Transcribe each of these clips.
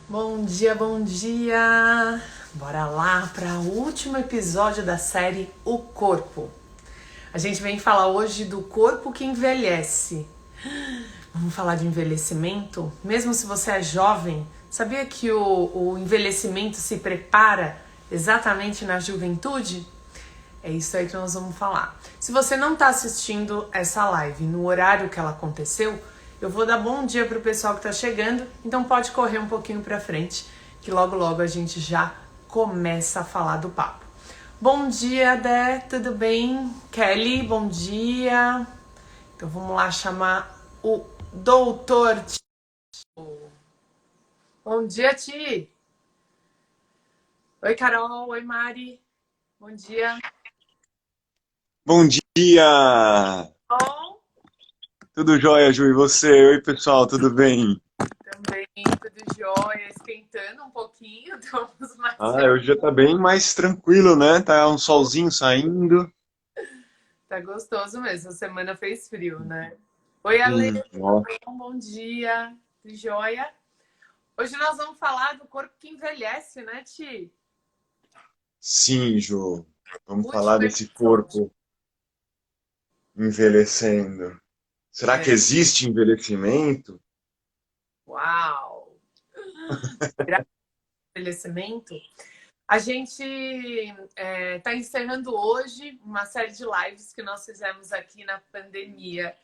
Bom dia, bom dia! Bora lá para o último episódio da série O Corpo. A gente vem falar hoje do corpo que envelhece. Vamos falar de envelhecimento? Mesmo se você é jovem, sabia que o envelhecimento se prepara exatamente na juventude? É isso aí que nós vamos falar. Se você não está assistindo essa live no horário que ela aconteceu, eu vou dar bom dia pro pessoal que está chegando, então pode correr um pouquinho para frente, que logo logo a gente já começa a falar do papo. Bom dia, Dé, tudo bem? Kelly, bom dia. Então vamos lá chamar o doutor Ti. Bom dia, Ti. Oi, Carol. Oi, Mari. Bom dia. Bom dia! Bom, Tudo jóia, Ju? E você? Oi, pessoal, tudo bem? também tudo jóia, esquentando um pouquinho, estamos mais Ah, hoje já tá bem mais tranquilo, né? Tá um solzinho saindo. tá gostoso mesmo. A semana fez frio, né? Oi, Ale, tudo Ó. bom? Bom dia. Tudo jóia? Hoje nós vamos falar do corpo que envelhece, né, Ti? Sim, Ju. Vamos falar Último desse episódio. corpo envelhecendo. Será que É. existe envelhecimento? Uau! Será que é envelhecimento? A gente está encerrando hoje uma série de lives que nós fizemos aqui na pandemia,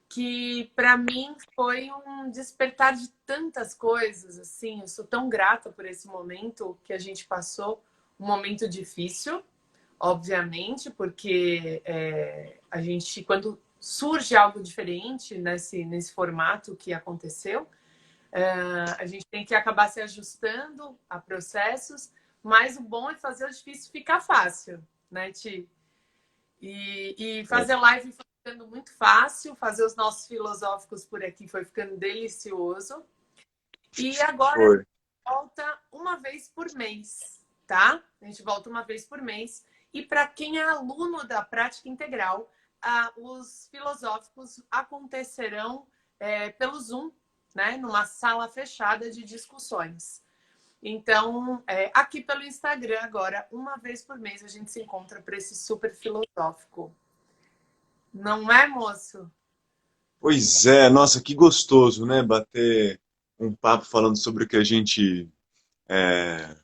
que para mim foi um despertar de tantas coisas, assim, eu sou tão grata por esse momento que a gente passou, um momento difícil, obviamente, porque a gente, quando surge algo diferente nesse formato que aconteceu, a gente tem que acabar se ajustando a processos, mas o bom é fazer o difícil ficar fácil, né, Ti? E É, fazer live foi ficando muito fácil, fazer os nossos filosóficos por aqui foi ficando delicioso. E agora foi. volta uma vez por mês, tá? A gente volta uma vez por mês. E para quem é aluno da prática integral, os filosóficos acontecerão pelo Zoom, né? Numa sala fechada de discussões. Então, aqui pelo Instagram, agora, uma vez por mês, a gente se encontra para esse super filosófico. Não é, moço? Pois é, nossa, que gostoso, né? Bater um papo falando sobre o que a gente é,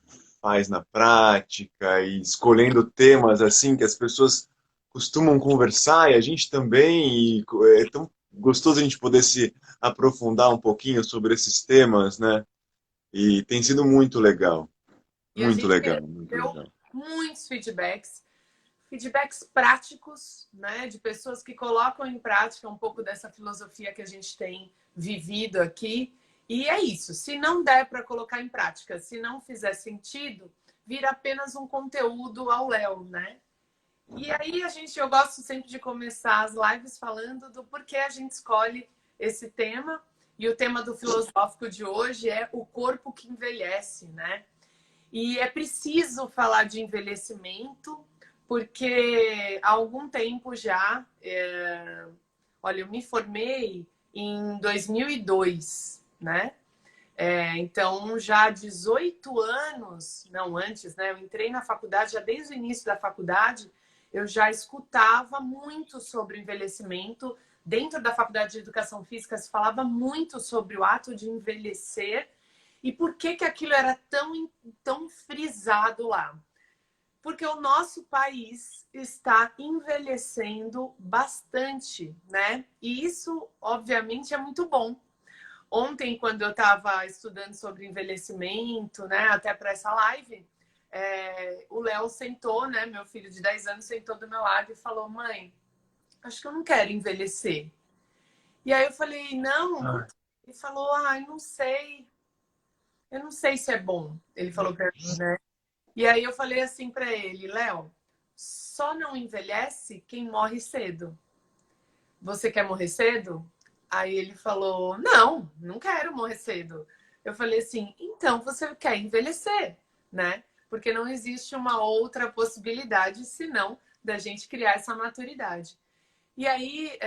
faz na prática e escolhendo temas assim que as pessoas costumam conversar e a gente também. E é tão gostoso a gente poder se aprofundar um pouquinho sobre esses temas, né? E tem sido muito legal, E a muito gente legal, muito recebeu legal. muitos feedbacks práticos, né, de pessoas que colocam em prática um pouco dessa filosofia que a gente tem vivido aqui. E é isso. Se não der para colocar em prática, se não fizer sentido, vira apenas um conteúdo ao léu, né? E aí eu gosto sempre de começar as lives falando do porquê a gente escolhe esse tema. E o tema do filosófico de hoje é o corpo que envelhece, né? E é preciso falar de envelhecimento, porque há algum tempo já, olha, eu me formei em 2002, né? Então, já há 18 anos, não antes, né? Eu entrei na faculdade, já desde o início da faculdade, eu já escutava muito sobre envelhecimento. Dentro da faculdade de educação física se falava muito sobre o ato de envelhecer e por que que aquilo era tão frisado lá. Porque o nosso país está envelhecendo bastante, né? E isso, obviamente, é muito bom. Ontem, quando eu estava estudando sobre envelhecimento, né, até para essa live, o Léo sentou, né, meu filho de 10 anos, sentou do meu lado e falou: Mãe, acho que eu não quero envelhecer. E aí eu falei: Não, por Ah, quê? Ele falou: não sei, eu não sei se é bom. Ele falou para mim, né? E aí eu falei assim para ele: Léo, só não envelhece quem morre cedo. Você quer morrer cedo? Aí ele falou: Não, não quero morrer cedo. Eu falei assim: Então você quer envelhecer, né? Porque não existe uma outra possibilidade senão da gente criar essa maturidade. E aí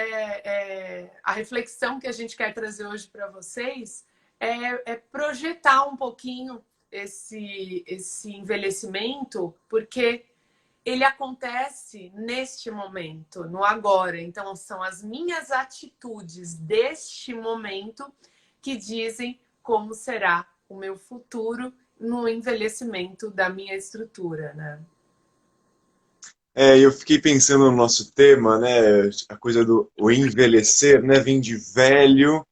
a reflexão que a gente quer trazer hoje para vocês é projetar um pouquinho esse envelhecimento, porque ele acontece neste momento, no agora. Então, são as minhas atitudes deste momento que dizem como será o meu futuro no envelhecimento da minha estrutura, né? Eu fiquei pensando no nosso tema, né? A coisa do o envelhecer, né? Vem de velho.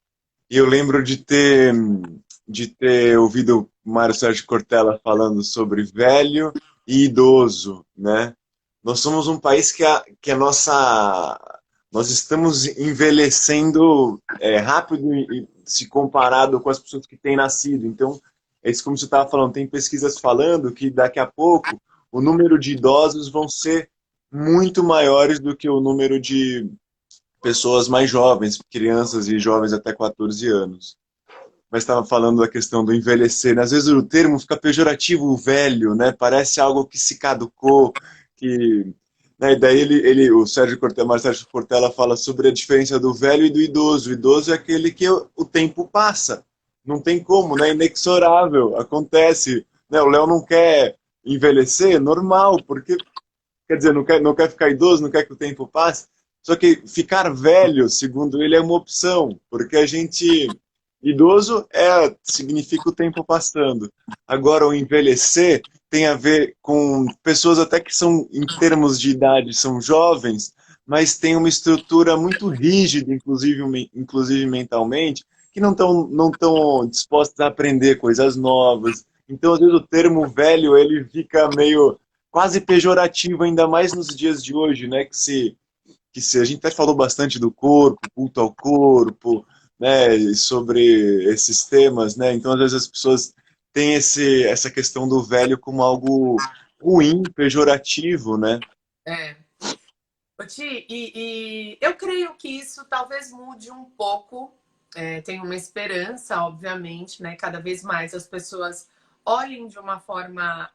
E eu lembro de ter ouvido o Mário Sérgio Cortella falando sobre velho e idoso, né? Nós somos um país que a nossa... Nós estamos envelhecendo rápido e se comparado com as pessoas que têm nascido. Então, é isso como você estava falando, tem pesquisas falando que daqui a pouco o número de idosos vão ser muito maiores do que o número de pessoas mais jovens, crianças e jovens até 14 anos. Mas estava falando da questão do envelhecer, né? Às vezes o termo fica pejorativo, o velho, né? Parece algo que se caducou, que... Né? E daí o Sérgio Cortella, Sérgio Cortella fala sobre a diferença do velho e do idoso. O idoso é aquele que o tempo passa. Não tem como, né? Inexorável, acontece. Né? O Léo não quer envelhecer, normal, porque quer dizer, não quer ficar idoso, não quer que o tempo passe. Só que ficar velho, segundo ele, é uma opção, porque a gente idoso significa o tempo passando. Agora, o envelhecer tem a ver com pessoas até que são, em termos de idade, são jovens, mas têm uma estrutura muito rígida, inclusive mentalmente, que não tão dispostas a aprender coisas novas. Então, às vezes, o termo velho ele fica meio quase pejorativo, ainda mais nos dias de hoje, né? A gente até falou bastante do corpo, culto ao corpo, né? E sobre esses temas, né? Então, às vezes as pessoas têm essa questão do velho como algo ruim, pejorativo, né? É. Ô, Ti, eu creio que isso talvez mude um pouco. Tem uma esperança, obviamente, né? Cada vez mais as pessoas olhem de uma forma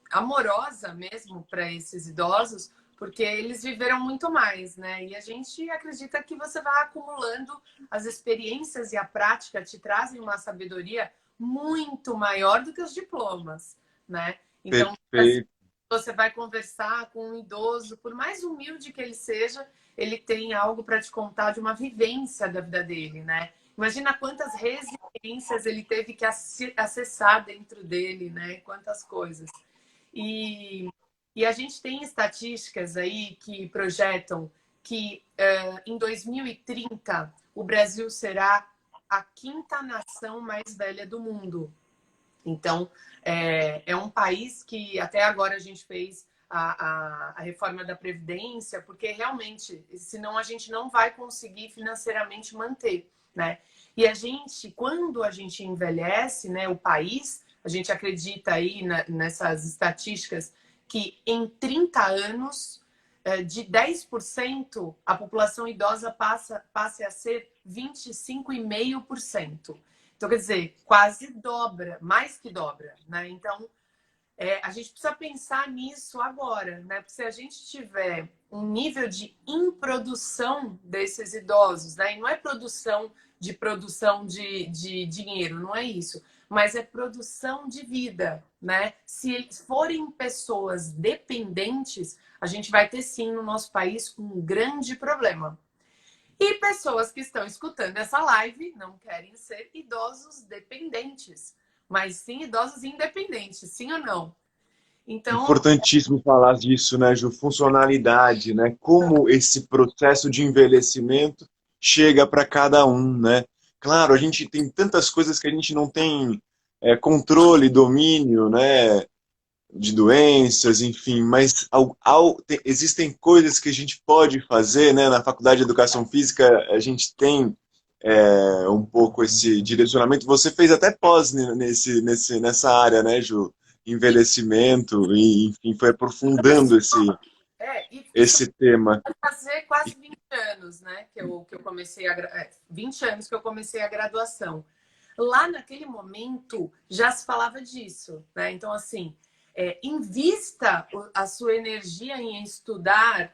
amorosa mesmo para esses idosos, porque eles viveram muito mais, né? E a gente acredita que você vai acumulando as experiências e a prática te trazem uma sabedoria muito maior do que os diplomas, né? Então, Perfeito. você vai conversar com um idoso, por mais humilde que ele seja, ele tem algo para te contar de uma vivência da vida dele, né? Imagina quantas resiliências ele teve que acessar dentro dele, né? Quantas coisas. E, e a gente tem estatísticas aí que projetam que em 2030 o Brasil será a quinta nação mais velha do mundo. Então, é um país que até agora a gente fez a reforma da Previdência, porque realmente, senão a gente não vai conseguir financeiramente manter, né? E a gente, quando a gente envelhece, né, o país, a gente acredita aí nessas estatísticas que em 30 anos, de 10%, a população idosa passe a ser 25,5%. Então, quer dizer, quase dobra, mais que dobra, né? Então, a gente precisa pensar nisso agora, né? Porque se a gente tiver um nível de improdução desses idosos, né? E não é produção de dinheiro, não é isso. Mas é produção de vida, né? Se eles forem pessoas dependentes, a gente vai ter sim no nosso país um grande problema. E pessoas que estão escutando essa live não querem ser idosos dependentes, mas sim idosos independentes, sim ou não? Então, Importantíssimo falar disso, né, Ju? Funcionalidade, né? Como esse processo de envelhecimento chega para cada um, né? Claro, a gente tem tantas coisas que a gente não tem controle, domínio, né? De doenças, enfim, mas existem coisas que a gente pode fazer, né? Na Faculdade de Educação Física a gente tem um pouco esse direcionamento. Você fez até pós nessa área, né, Ju? Envelhecimento, e enfim, foi aprofundando isso esse tema. vai fazer quase 20 anos, né? Que eu comecei 20 anos que eu comecei a graduação. Lá naquele momento já se falava disso, né? Então, assim, invista a sua energia em estudar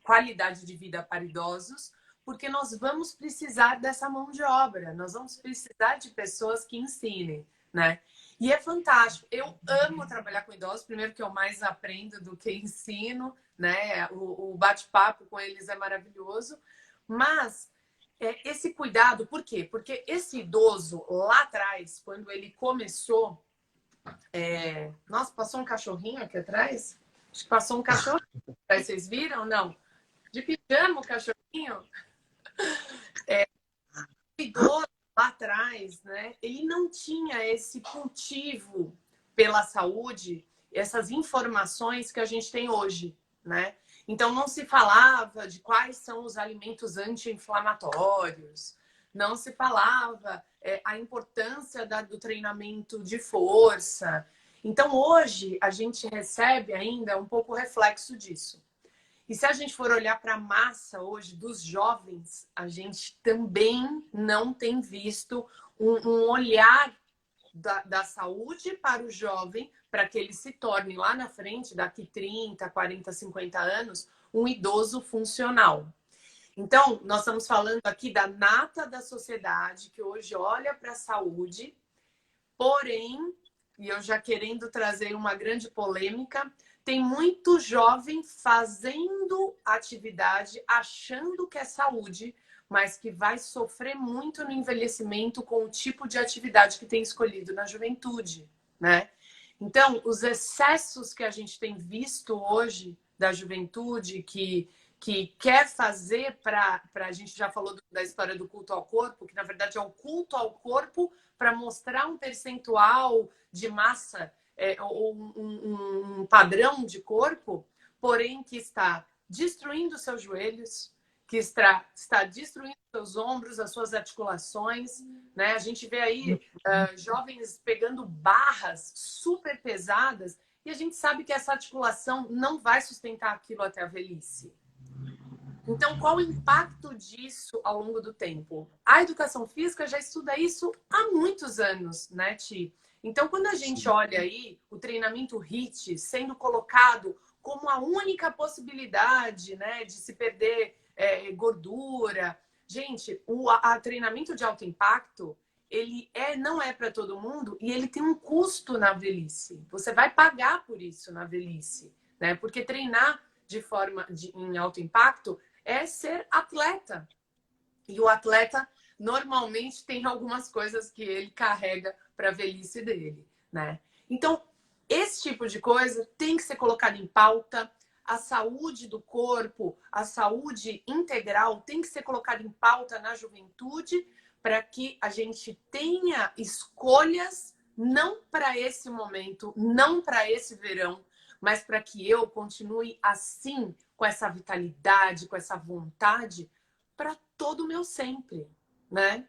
qualidade de vida para idosos, porque nós vamos precisar dessa mão de obra, nós vamos precisar de pessoas que ensinem, né? E é fantástico. Eu amo trabalhar com idosos, primeiro que eu mais aprendo do que ensino, né? O bate-papo com eles é maravilhoso, mas esse cuidado, por quê? Porque esse idoso lá atrás, quando ele começou, nossa, passou um cachorrinho aqui atrás? Acho que passou um cachorro. Vocês viram? Não. De pijama o cachorrinho. O idoso lá atrás, né? Ele não tinha esse cultivo pela saúde, essas informações que a gente tem hoje, né? Então não se falava de quais são os alimentos anti-inflamatórios, não se falava a importância do treinamento de força. Então hoje a gente recebe ainda um pouco o reflexo disso. E se a gente for olhar para a massa hoje dos jovens, a gente também não tem visto um olhar da saúde para o jovem, para que ele se torne lá na frente, daqui 30, 40, 50 anos, um idoso funcional. Então, nós estamos falando aqui da nata da sociedade, que hoje olha para a saúde, porém, e eu já querendo trazer uma grande polêmica, tem muito jovem fazendo atividade, achando que é saúde, mas que vai sofrer muito no envelhecimento com o tipo de atividade que tem escolhido na juventude, né? Então, os excessos que a gente tem visto hoje da juventude, que quer fazer a gente já falou da história do culto ao corpo, que na verdade é o culto ao corpo para mostrar um percentual de massa ou um padrão de corpo, porém que está destruindo seus joelhos, que está destruindo seus ombros, as suas articulações, né? A gente vê aí jovens pegando barras super pesadas e a gente sabe que essa articulação não vai sustentar aquilo até a velhice. Então, qual o impacto disso ao longo do tempo? A educação física já estuda isso há muitos anos, né, Ti? Então, quando a gente olha aí o treinamento HIIT sendo colocado como a única possibilidade, né, de se perder gordura. Gente, o treinamento de alto impacto, ele não é para todo mundo e ele tem um custo na velhice. Você vai pagar por isso na velhice, né? Porque treinar em alto impacto é ser atleta. E o atleta normalmente tem algumas coisas que ele carrega para a velhice dele, né? Então, esse tipo de coisa tem que ser colocado em pauta. A saúde do corpo, a saúde integral tem que ser colocada em pauta na juventude para que a gente tenha escolhas não para esse momento, não para esse verão, mas para que eu continue assim, com essa vitalidade, com essa vontade, para todo o meu sempre, né?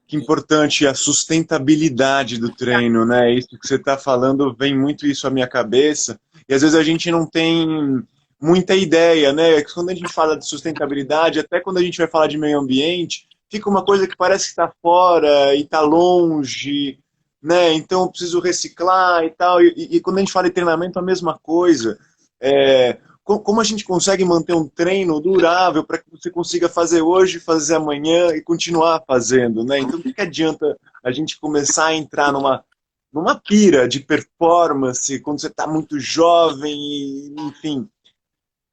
Que importante a sustentabilidade do treino, né? Isso que você está falando, vem muito isso à minha cabeça. E às vezes a gente não tem muita ideia, né? Quando a gente fala de sustentabilidade, até quando a gente vai falar de meio ambiente, fica uma coisa que parece que está fora e está longe, né? Então eu preciso reciclar e tal. E quando a gente fala de treinamento, a mesma coisa. Como a gente consegue manter um treino durável para que você consiga fazer hoje, fazer amanhã e continuar fazendo, né? Então, o que adianta a gente começar a entrar numa pira de performance quando você está muito jovem, e, enfim,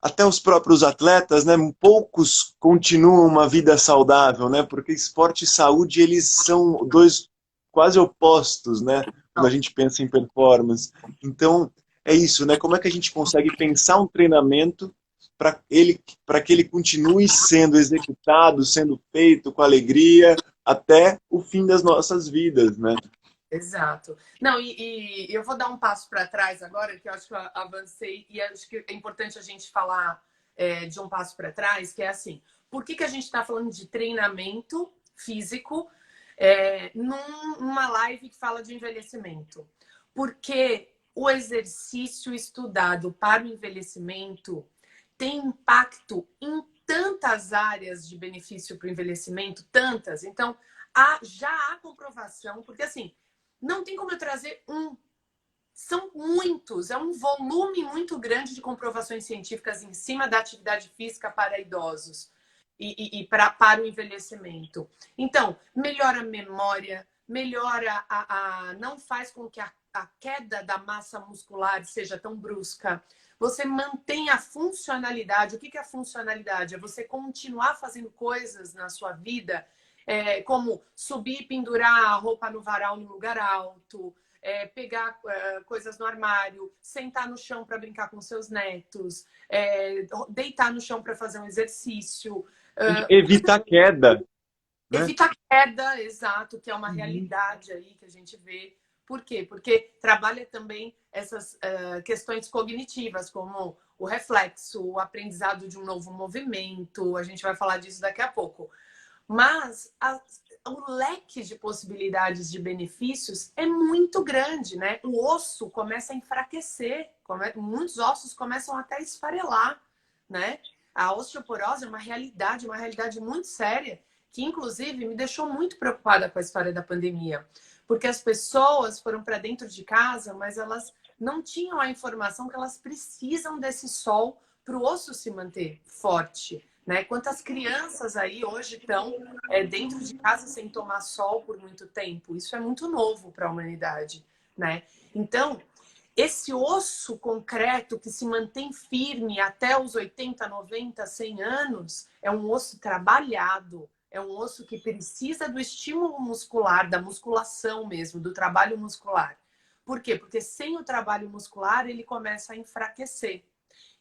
até os próprios atletas, né? Poucos continuam uma vida saudável, né? Porque esporte e saúde, eles são dois quase opostos, né? Quando a gente pensa em performance. Então, é isso, né? Como é que a gente consegue pensar um treinamento para que ele continue sendo executado, sendo feito com alegria até o fim das nossas vidas, né? Exato. Não, e eu vou dar um passo para trás agora, que eu acho que eu avancei, e acho que é importante a gente falar de um passo para trás, que é assim, por que a gente está falando de treinamento físico numa live que fala de envelhecimento? Porque o exercício estudado para o envelhecimento tem impacto em tantas áreas de benefício para o envelhecimento, tantas. Então, já há comprovação, porque assim, não tem como eu trazer são muitos, é um volume muito grande de comprovações científicas em cima da atividade física para idosos. para o envelhecimento. Então, melhora a memória, melhora não faz com que a queda da massa muscular seja tão brusca. Você mantém a funcionalidade. O que é a funcionalidade? É você continuar fazendo coisas na sua vida, como subir e pendurar a roupa no varal no lugar alto, pegar coisas no armário, sentar no chão para brincar com seus netos, deitar no chão para fazer um exercício. Evitar queda, né? Evitar queda, exato, que é uma realidade aí que a gente vê. Por quê? Porque trabalha também essas questões cognitivas, como o reflexo, o aprendizado de um novo movimento. A gente vai falar disso daqui a pouco. Mas o leque de possibilidades de benefícios é muito grande, né? O osso começa a enfraquecer, muitos ossos começam até a esfarelar, né? A osteoporose é uma realidade muito séria, que inclusive me deixou muito preocupada com a história da pandemia, porque as pessoas foram para dentro de casa, mas elas não tinham a informação que elas precisam desse sol para o osso se manter forte. Né? Quantas crianças aí hoje estão dentro de casa sem tomar sol por muito tempo? Isso é muito novo para a humanidade, né? Então, esse osso concreto que se mantém firme até os 80, 90, 100 anos é um osso trabalhado, é um osso que precisa do estímulo muscular, da musculação mesmo, do trabalho muscular. Por quê? Porque sem o trabalho muscular ele começa a enfraquecer.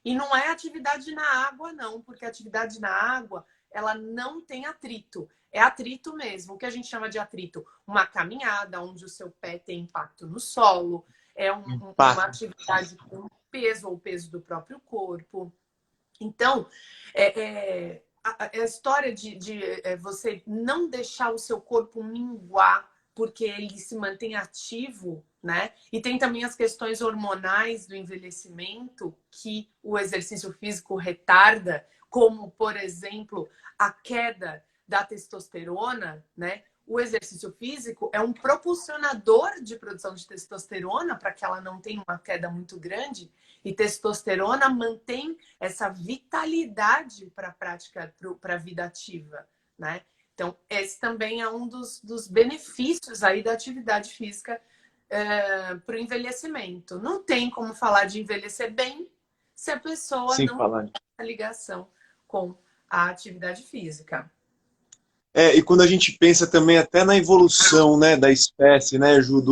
E não é atividade na água, não, porque a atividade na água, ela não tem atrito. É atrito mesmo. O que a gente chama de atrito? Uma caminhada, onde o seu pé tem impacto no solo. É uma atividade com peso, ou o peso do próprio corpo. Então, a história de você não deixar o seu corpo minguar, porque ele se mantém ativo, né? E tem também as questões hormonais do envelhecimento que o exercício físico retarda, como, por exemplo, a queda da testosterona, né? O exercício físico é um propulsionador de produção de testosterona para que ela não tenha uma queda muito grande. E testosterona mantém essa vitalidade para a prática, para a vida ativa, né? Então, esse também é um dos benefícios aí da atividade física para o envelhecimento. Não tem como falar de envelhecer bem se a pessoa Sem não falar. tem a ligação com a atividade física. E quando a gente pensa também até na evolução, né, da espécie, né, Ju,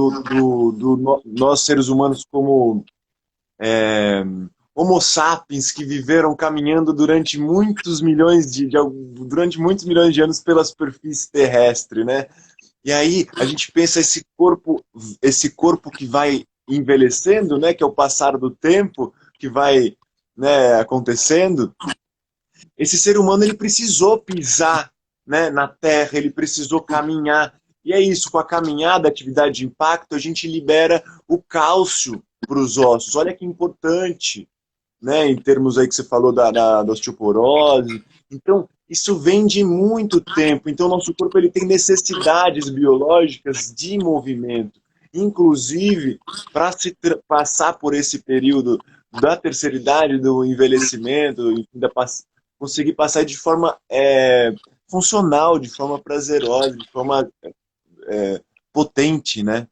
nós seres humanos como Homo sapiens que viveram caminhando durante muitos milhões durante muitos milhões de anos pela superfície terrestre, né? E aí a gente pensa esse corpo que vai envelhecendo, né, que é o passar do tempo que vai, né, acontecendo. Esse ser humano ele precisou pisar, né, na terra, ele precisou caminhar. E é isso, com a caminhada, a atividade de impacto, a gente libera o cálcio para os ossos. Olha que importante, né, em termos aí que você falou da osteoporose. Então, isso vem de muito tempo. Então, nosso corpo ele tem necessidades biológicas de movimento. Inclusive, para se passar por esse período da terceira idade, do envelhecimento, enfim, conseguir passar de forma funcional, de forma prazerosa, de forma potente, né?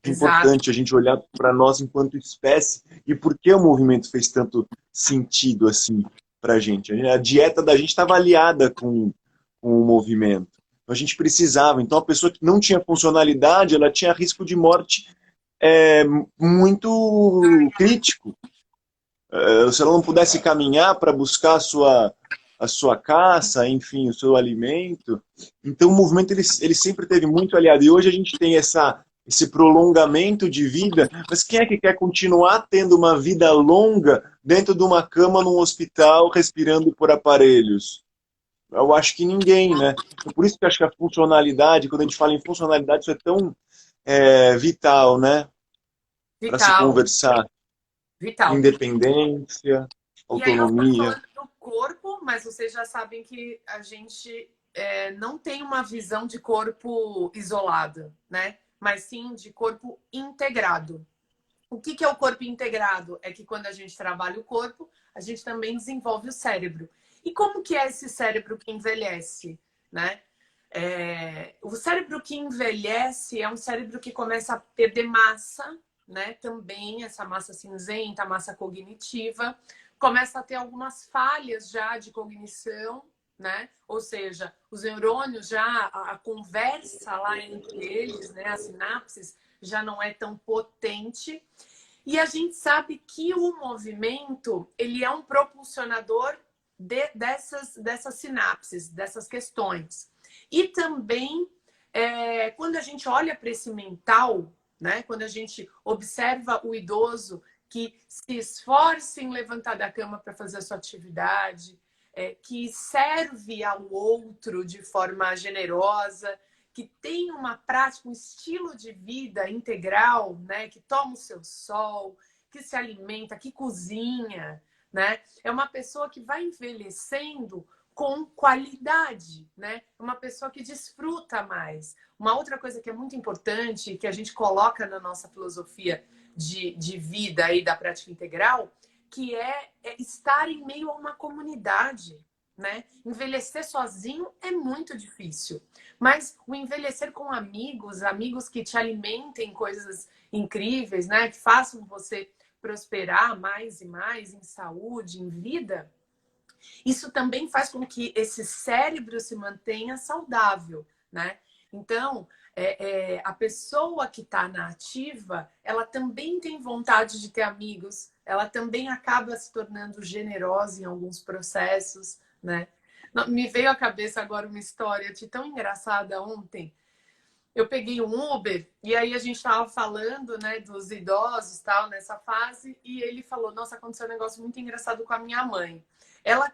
É Exato. importante a gente olhar para nós enquanto espécie e por que o movimento fez tanto sentido assim para a gente. A dieta da gente estava aliada com o movimento. Então, a gente precisava. Então, a pessoa que não tinha funcionalidade, ela tinha risco de morte muito crítico. Se ela não pudesse caminhar para buscar a sua caça, enfim, o seu alimento. Então, o movimento ele sempre teve muito aliado. E hoje a gente tem esse prolongamento de vida, mas quem é que quer continuar tendo uma vida longa dentro de uma cama num hospital, respirando por aparelhos? Eu acho que ninguém, né? Por isso que eu acho que a funcionalidade, quando a gente fala em funcionalidade, isso é tão vital, né? Para se Vital, conversar. vital. Independência, E aí nós estamos autonomia. falando do corpo, mas vocês já sabem que a gente não tem uma visão de corpo isolado, né? Mas sim de corpo integrado. O que é o corpo integrado? É que quando a gente trabalha o corpo, a gente também desenvolve o cérebro. E como que é esse cérebro que envelhece, né? O cérebro que envelhece é um cérebro que começa a perder massa, né? Também essa massa cinzenta, massa cognitiva, começa a ter algumas falhas já de cognição, né? Ou seja, os neurônios já, a conversa lá entre eles, né? As sinapses já não é tão potente. E a gente sabe que o movimento, ele é um propulsionador dessas sinapses, dessas questões. E também, quando a gente olha para esse mental, né? Quando a gente observa o idoso que se esforça em levantar da cama para fazer a sua atividade, que serve ao outro de forma generosa, que tem uma prática, um estilo de vida integral, né? Que toma o seu sol, que se alimenta, que cozinha, né? É uma pessoa que vai envelhecendo com qualidade, né? Uma pessoa que desfruta mais. Uma outra coisa que é muito importante, que a gente coloca na nossa filosofia de vida aí da prática integral, que é estar em meio a uma comunidade, né? Envelhecer sozinho é muito difícil, mas o envelhecer com amigos, amigos que te alimentem coisas incríveis, né? Que façam você prosperar mais e mais em saúde, em vida, isso também faz com que esse cérebro se mantenha saudável, né? Então, a pessoa que está na ativa, ela também tem vontade de ter amigos, ela também acaba se tornando generosa em alguns processos, né? Me veio à cabeça agora uma história de tão engraçada ontem. Eu peguei um Uber e aí a gente estava falando, né, dos idosos tal nessa fase e ele falou: nossa, aconteceu um negócio muito engraçado com a minha mãe. Ela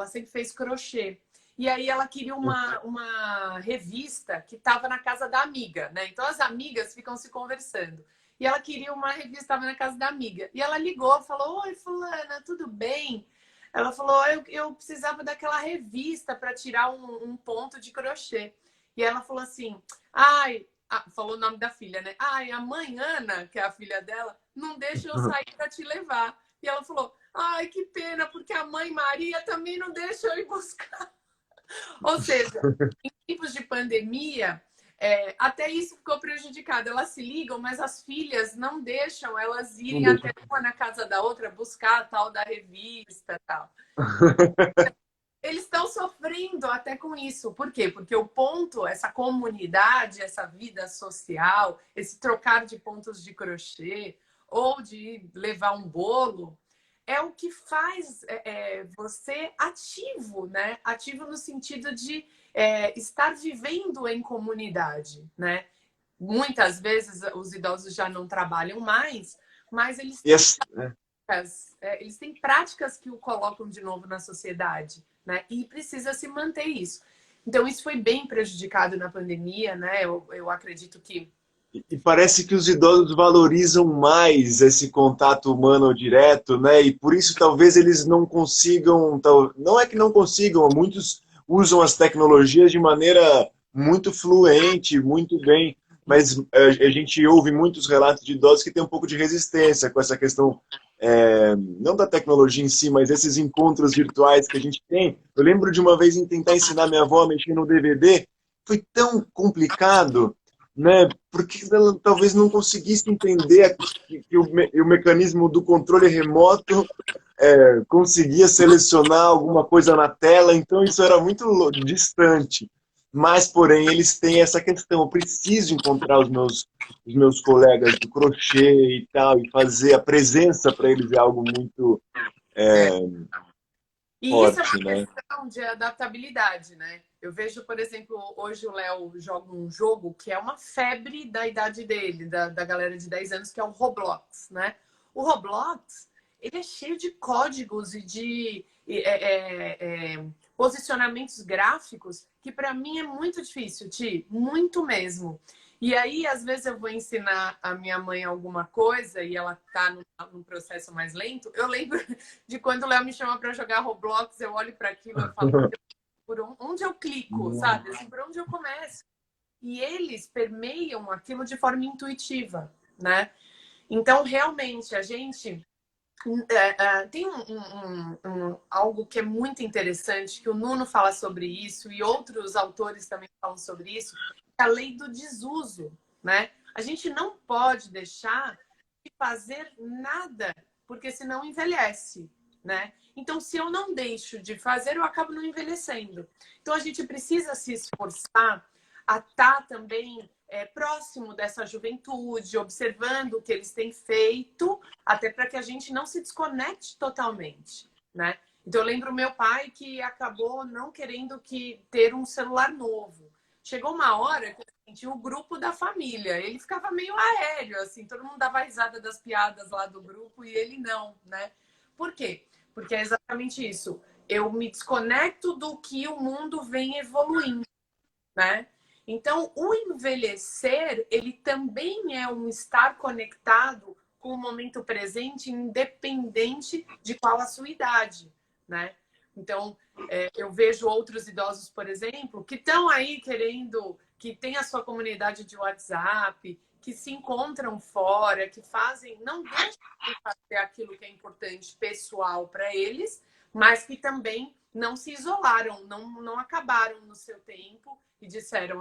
sempre fez crochê. E aí ela queria uma revista que estava na casa da amiga, né? Então as amigas ficam se conversando. E ela queria uma revista que estava na casa da amiga. E ela ligou, falou: oi, fulana, tudo bem? Ela falou: eu precisava daquela revista para tirar um ponto de crochê. E ela falou assim: ai, falou o nome da filha, né? Ai, a mãe Ana, que é a filha dela, não deixa eu sair para te levar. E ela falou: ai, que pena, porque a mãe Maria também não deixa eu ir buscar. Ou seja, em tempos de pandemia, até isso ficou prejudicado. Elas se ligam, mas as filhas não deixam elas irem até uma na casa da outra buscar a tal da revista e tal. Eles estão sofrendo até com isso. Por quê? Porque o ponto, essa comunidade, essa vida social, esse trocar de pontos de crochê ou de levar um bolo, é o que faz você ativo, né? Ativo no sentido de estar vivendo em comunidade, né? Muitas vezes os idosos já não trabalham mais, mas eles têm práticas que o colocam de novo na sociedade, né? E precisa se manter isso. Então, isso foi bem prejudicado na pandemia, né? Eu acredito que... E parece que os idosos valorizam mais esse contato humano direto, né? E por isso talvez eles não consigam, não é que não consigam, muitos usam as tecnologias de maneira muito fluente, muito bem, mas a gente ouve muitos relatos de idosos que têm um pouco de resistência com essa questão, não da tecnologia em si, mas esses encontros virtuais que a gente tem. Eu lembro de uma vez em tentar ensinar minha avó a mexer no DVD, foi tão complicado, né? Porque ela talvez não conseguisse entender que o mecanismo do controle remoto conseguia selecionar alguma coisa na tela, então isso era muito distante. Mas, porém, eles têm essa questão: eu preciso encontrar os meus colegas do crochê e tal, e fazer a presença para eles é algo muito E isso é forte, uma né? questão de adaptabilidade, né? Eu vejo, por exemplo, hoje o Léo joga um jogo que é uma febre da idade dele, da galera de 10 anos, que é o Roblox, né? O Roblox, ele é cheio de códigos e de posicionamentos gráficos que para mim é muito difícil, Ti, muito mesmo. E aí, às vezes, eu vou ensinar a minha mãe alguma coisa e ela tá num processo mais lento. Eu lembro de quando o Léo me chama para jogar Roblox, eu olho para aquilo e falo: por onde eu clico, sabe? Assim, por onde eu começo? E eles permeiam aquilo de forma intuitiva, né? Então, realmente, a gente Tem algo que é muito interessante, que o Nuno fala sobre isso e outros autores também falam sobre isso, é a lei do desuso, né? A gente não pode deixar de fazer nada, porque senão envelhece, né? Então, se eu não deixo de fazer, eu acabo não envelhecendo. Então, a gente precisa se esforçar a estar também próximo dessa juventude, observando o que eles têm feito, até para que a gente não se desconecte totalmente, né? Então, eu lembro meu pai que acabou não querendo ter um celular novo. Chegou uma hora que tinha o grupo da família. Ele ficava meio aéreo, assim, todo mundo dava risada das piadas lá do grupo e ele não, né? Por quê? Porque é exatamente isso. Eu me desconecto do que o mundo vem evoluindo, né? Então, o envelhecer, ele também é um estar conectado com o momento presente, independente de qual a sua idade, né? Então, eu vejo outros idosos, por exemplo, que estão aí querendo, que tem a sua comunidade de WhatsApp, que se encontram fora, que fazem, não deixam de fazer aquilo que é importante pessoal para eles, mas que também não se isolaram, não acabaram no seu tempo e disseram,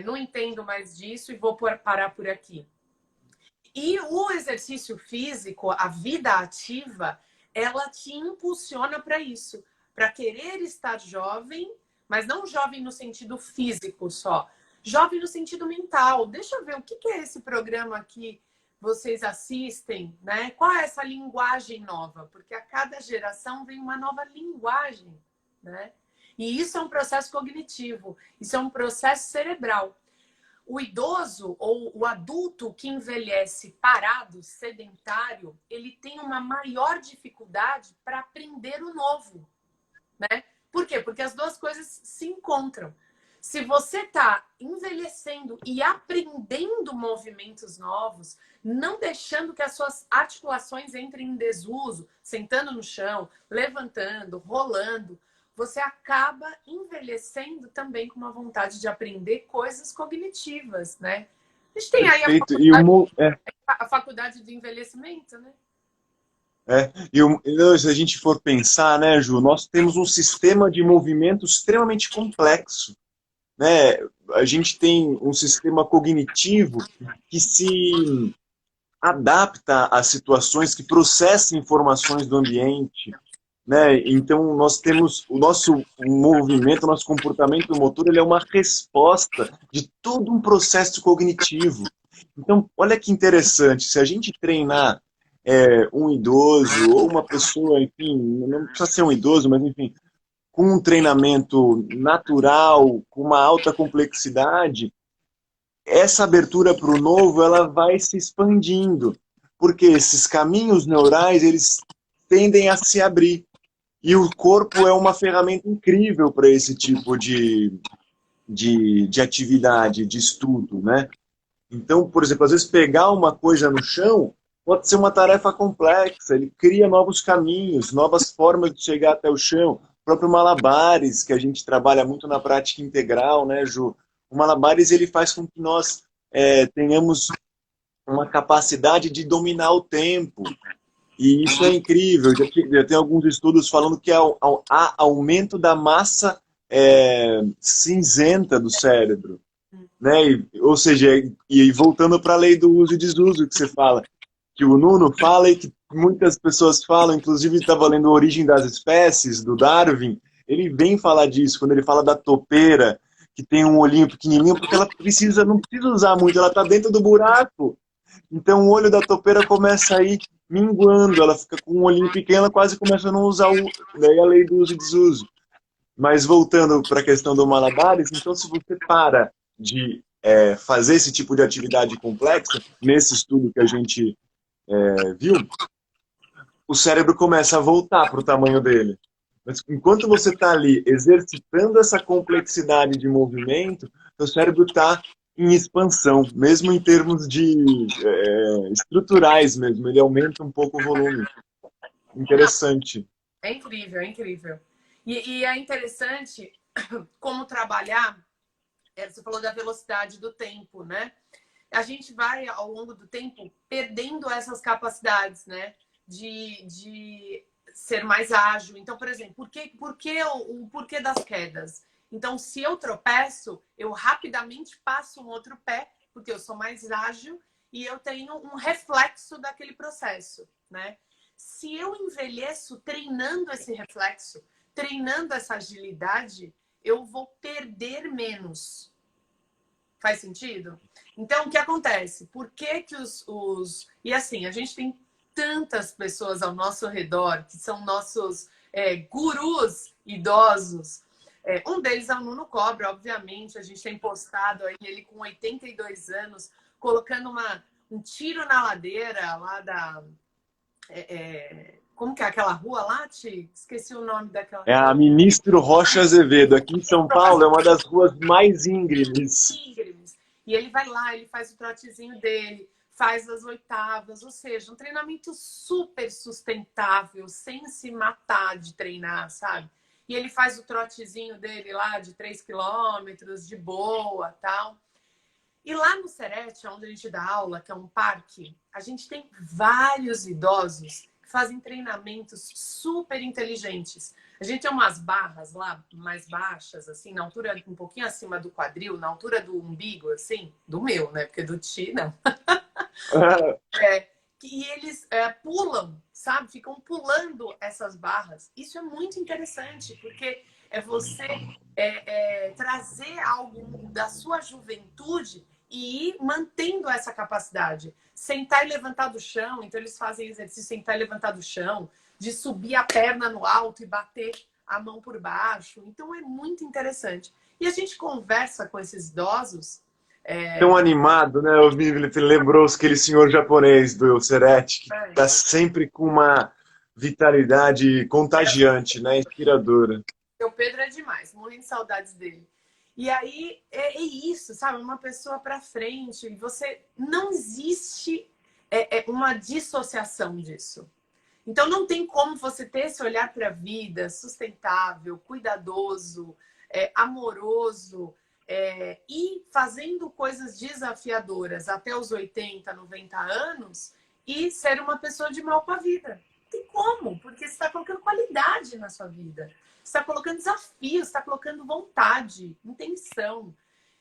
não entendo mais disso e vou parar por aqui. E o exercício físico, a vida ativa, ela te impulsiona para isso, para querer estar jovem, mas não jovem no sentido físico só, jovem no sentido mental. Deixa eu ver o que é esse programa que vocês assistem, né? Qual é essa linguagem nova? Porque a cada geração vem uma nova linguagem, né? E isso é um processo cognitivo, isso é um processo cerebral. O idoso ou o adulto que envelhece parado, sedentário, ele tem uma maior dificuldade para aprender o novo, né? Por quê? Porque as duas coisas se encontram. Se você está envelhecendo e aprendendo movimentos novos, não deixando que as suas articulações entrem em desuso, sentando no chão, levantando, rolando, você acaba envelhecendo também com uma vontade de aprender coisas cognitivas, né? A gente tem aí Perfeito. a faculdade de envelhecimento, né? Se a gente for pensar, né, Ju, nós temos um sistema de movimento extremamente complexo, né? A gente tem um sistema cognitivo que se adapta às situações, que processa informações do ambiente, né? Então nós temos o nosso movimento, o nosso comportamento motor, ele é uma resposta de todo um processo cognitivo. Então, olha que interessante, se a gente treinar um idoso ou uma pessoa, enfim, não precisa ser um idoso, mas enfim, com um treinamento natural, com uma alta complexidade, essa abertura para o novo ela vai se expandindo, porque esses caminhos neurais eles tendem a se abrir. E o corpo é uma ferramenta incrível para esse tipo de atividade, de estudo, né? Então, por exemplo, às vezes pegar uma coisa no chão pode ser uma tarefa complexa, ele cria novos caminhos, novas formas de chegar até o chão. O próprio malabares, que a gente trabalha muito na prática integral, né, Ju? O malabares ele faz com que nós tenhamos uma capacidade de dominar o tempo, e isso é incrível. Já tem alguns estudos falando que há aumento da massa cinzenta do cérebro. Né? Ou seja, e voltando para a lei do uso e desuso que você fala, que o Nuno fala e que muitas pessoas falam, inclusive estava lendo A Origem das Espécies, do Darwin, ele vem falar disso, quando ele fala da topeira, que tem um olhinho pequenininho, porque ela não precisa usar muito, ela está dentro do buraco. Então o olho da topeira começa a ir minguando, ela fica com um olhinho pequeno, ela quase começa a não usar daí a lei do uso e desuso. Mas voltando para a questão do malabares, então se você para de fazer esse tipo de atividade complexa, nesse estudo que a gente viu, o cérebro começa a voltar para o tamanho dele. Mas enquanto você está ali exercitando essa complexidade de movimento, o cérebro está em expansão, mesmo em termos de estruturais mesmo, ele aumenta um pouco o volume. Interessante. É incrível, é incrível. E é interessante como trabalhar, você falou da velocidade do tempo, né? A gente vai, ao longo do tempo, perdendo essas capacidades, né? de ser mais ágil. Então, por exemplo, o porquê das quedas? Então, se eu tropeço, eu rapidamente passo um outro pé, porque eu sou mais ágil e eu tenho um reflexo daquele processo, né? Se eu envelheço treinando esse reflexo, treinando essa agilidade, eu vou perder menos. Faz sentido? Então, o que acontece? Por que que E assim, a gente tem tantas pessoas ao nosso redor que são nossos gurus idosos. Um deles é o Nuno Cobra, obviamente. A gente tem postado aí ele com 82 anos, colocando um tiro na ladeira lá da... como que é aquela rua lá, Ti? Esqueci o nome daquela... É a Ministro Rocha Azevedo. Aqui em São Paulo é uma das ruas mais íngremes. E ele vai lá, ele faz o trotezinho dele, faz as oitavas, ou seja, um treinamento super sustentável, sem se matar de treinar, sabe? E ele faz o trotezinho dele lá de 3 quilômetros, de boa, tal. E lá no Serete, onde a gente dá aula, que é um parque, a gente tem vários idosos que fazem treinamentos super inteligentes. A gente tem umas barras lá mais baixas, assim, na altura, um pouquinho acima do quadril, na altura do umbigo, assim, do meu, né? Porque do Ti, não. E eles pulam, sabe? Ficam pulando essas barras. Isso é muito interessante, porque é você trazer algo da sua juventude e ir mantendo essa capacidade. Sentar e levantar do chão. Então, eles fazem exercício de sentar e levantar do chão, de subir a perna no alto e bater a mão por baixo. Então, é muito interessante. E a gente conversa com esses idosos... Tão animado, né? Eu vi, ele lembrou aquele senhor japonês do Serete, que está sempre com uma vitalidade contagiante, né? Inspiradora. O Pedro é demais, morrendo de saudades dele. E aí é isso, sabe? Uma pessoa para frente. Você não existe uma dissociação disso. Então não tem como você ter esse olhar para a vida sustentável, cuidadoso, amoroso, e fazendo coisas desafiadoras até os 80, 90 anos e ser uma pessoa de mal com a vida. Não tem como, porque você está colocando qualidade na sua vida. Você está colocando desafios, está colocando vontade, intenção.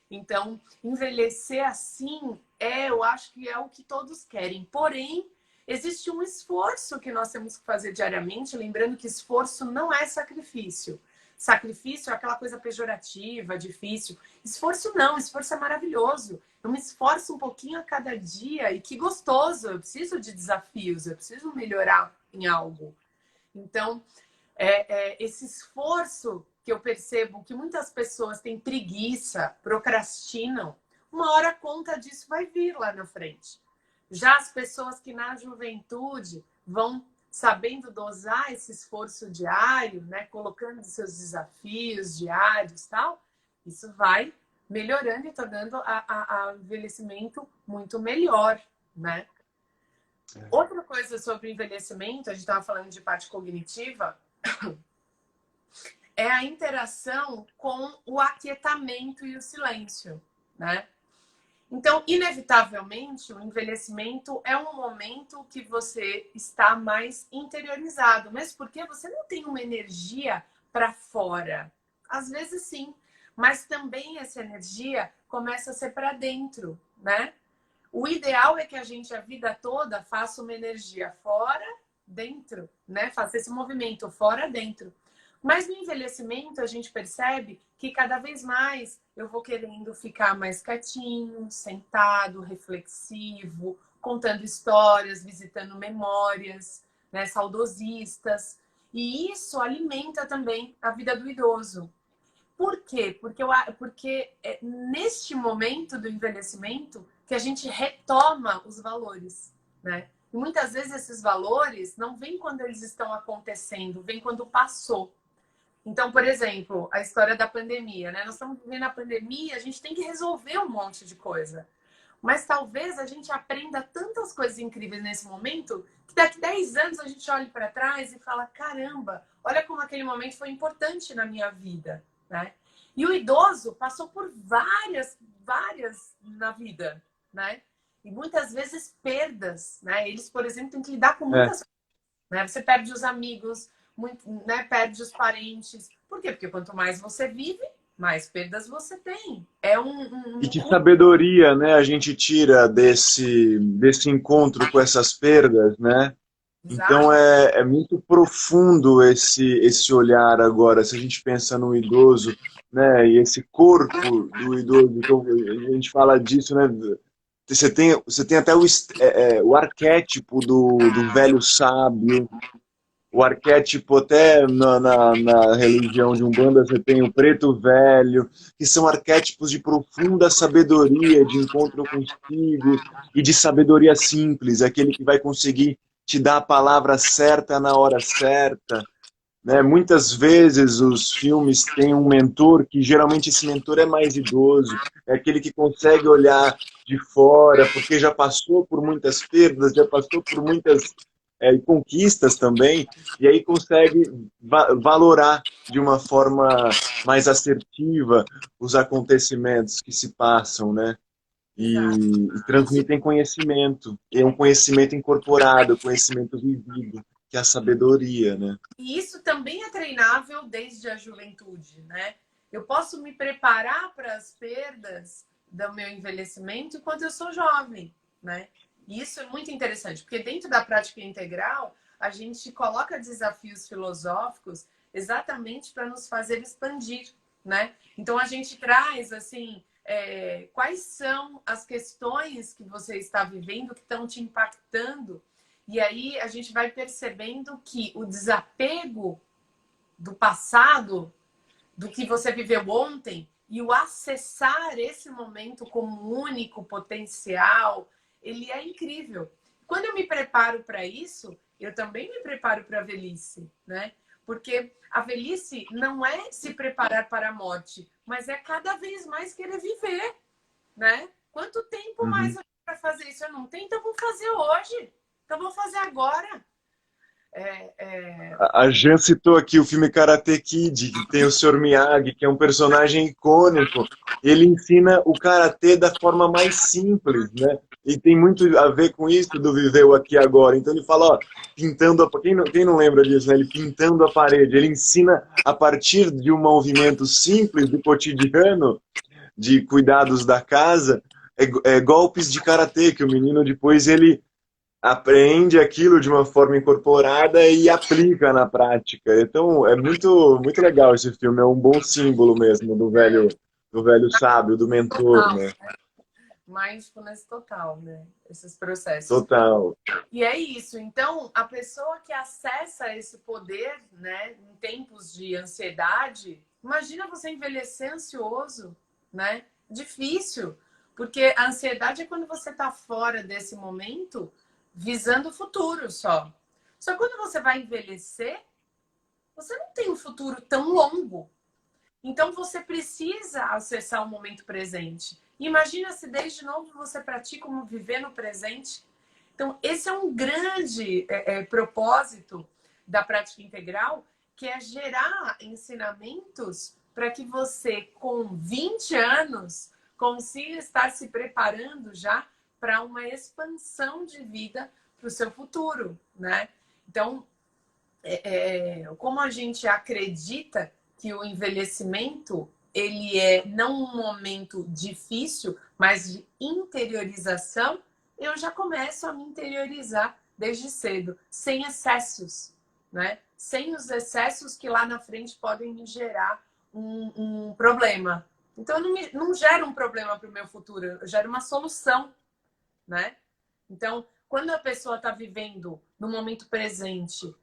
Então, envelhecer assim, eu acho que é o que todos querem. Porém, existe um esforço que nós temos que fazer diariamente, lembrando que esforço não é sacrifício. Sacrifício é aquela coisa pejorativa, difícil. Esforço não, esforço é maravilhoso. Eu me esforço um pouquinho a cada dia e que gostoso. Eu preciso de desafios, eu preciso melhorar em algo. Então, esse esforço que eu percebo que muitas pessoas têm preguiça, procrastinam, uma hora a conta disso vai vir lá na frente. Já as pessoas que na juventude vão sabendo dosar esse esforço diário, né, colocando seus desafios diários e tal, isso vai melhorando e tornando o envelhecimento muito melhor, né? Outra coisa sobre o envelhecimento, a gente estava falando de parte cognitiva, é a interação com o aquietamento e o silêncio, né? Então, inevitavelmente, o envelhecimento é um momento que você está mais interiorizado, mesmo porque você não tem uma energia para fora. Às vezes sim, mas também essa energia começa a ser para dentro, né? O ideal é que a gente a vida toda faça uma energia fora, dentro, né? Faça esse movimento fora, dentro. Mas no envelhecimento a gente percebe que cada vez mais eu vou querendo ficar mais quietinho, sentado, reflexivo, contando histórias, visitando memórias, né, saudosistas. E isso alimenta também a vida do idoso. Por quê? Porque é neste momento do envelhecimento que a gente retoma os valores, né? E muitas vezes esses valores não vêm quando eles estão acontecendo, vêm quando passou. Então, por exemplo, a história da pandemia, né? Nós estamos vivendo a pandemia, a gente tem que resolver um monte de coisa. Mas talvez a gente aprenda tantas coisas incríveis nesse momento que daqui 10 anos a gente olhe para trás e fala, caramba, olha como aquele momento foi importante na minha vida, né? E o idoso passou por várias na vida, né? E muitas vezes perdas, né? Eles, por exemplo, têm que lidar com muitas coisas né? Você perde os amigos, muito, né? Perde os parentes. Por quê? Porque quanto mais você vive, mais perdas você tem. É E que sabedoria, né, a gente tira desse encontro com essas perdas, né? Então Exato. é muito profundo esse olhar agora, se a gente pensa no idoso, né? E esse corpo do idoso, então, a gente fala disso, né? Você tem até o arquétipo do velho sábio, o arquétipo até na religião de Umbanda você tem o preto velho, que são arquétipos de profunda sabedoria, de encontro consigo e de sabedoria simples, aquele que vai conseguir te dar a palavra certa na hora certa, né? Muitas vezes os filmes têm um mentor que geralmente esse mentor é mais idoso, é aquele que consegue olhar de fora, porque já passou por muitas perdas, já passou por muitas conquistas também, e aí consegue valorar de uma forma mais assertiva os acontecimentos que se passam, né? Exato. E transmitem conhecimento, e é um conhecimento incorporado, conhecimento vivido, que é a sabedoria, né? E isso também é treinável desde a juventude, né? Eu posso me preparar para as perdas do meu envelhecimento enquanto eu sou jovem, né? E isso é muito interessante, porque dentro da prática integral, a gente coloca desafios filosóficos exatamente para nos fazer expandir, né? Então a gente traz assim, quais são as questões que você está vivendo que estão te impactando, e aí a gente vai percebendo que o desapego do passado, do que você viveu ontem, e o acessar esse momento como único potencial, ele é incrível. Quando eu me preparo para isso, eu também me preparo para a velhice, né? Porque a velhice não é se preparar para a morte, mas é cada vez mais querer viver, né? Quanto tempo mais Uhum. eu tenho para fazer isso? Eu não tenho, então vou fazer hoje. Então vou fazer agora. É, é... A Jean citou aqui o filme Karate Kid, que tem o Sr. Miyagi, que é um personagem icônico. Ele ensina o karatê da forma mais simples, né? E tem muito a ver com isso do viver o aqui e agora. Então ele fala, ó, pintando a... quem não lembra disso, né? Ele pintando a parede. Ele ensina a partir de um movimento simples do cotidiano, de cuidados da casa, golpes de karatê que o menino depois ele aprende aquilo de uma forma incorporada e aplica na prática. Então, é muito legal esse filme, é um bom símbolo mesmo do velho sábio, do mentor, Total. né? Mindfulness total, né? Esses processos. Total. E é isso. Então, a pessoa que acessa esse poder, né, em tempos de ansiedade, imagina você envelhecer ansioso, né? Difícil, porque a ansiedade é quando você está fora desse momento, visando o futuro só. Só que quando você vai envelhecer, você não tem um futuro tão longo. Então você precisa acessar o momento presente. Imagina se desde novo você pratica como viver no presente. Então, esse é um grande propósito da prática integral, que é gerar ensinamentos para que você, com 20 anos, consiga estar se preparando já para uma expansão de vida para o seu futuro, né? Então, como a gente acredita que o envelhecimento ele é não um momento difícil, mas de interiorização, eu já começo a me interiorizar desde cedo, sem excessos, né? Sem os excessos que lá na frente podem me gerar um problema. Então, eu não gero um problema para o meu futuro, eu gero uma solução, né? Então, quando a pessoa está vivendo no momento presente,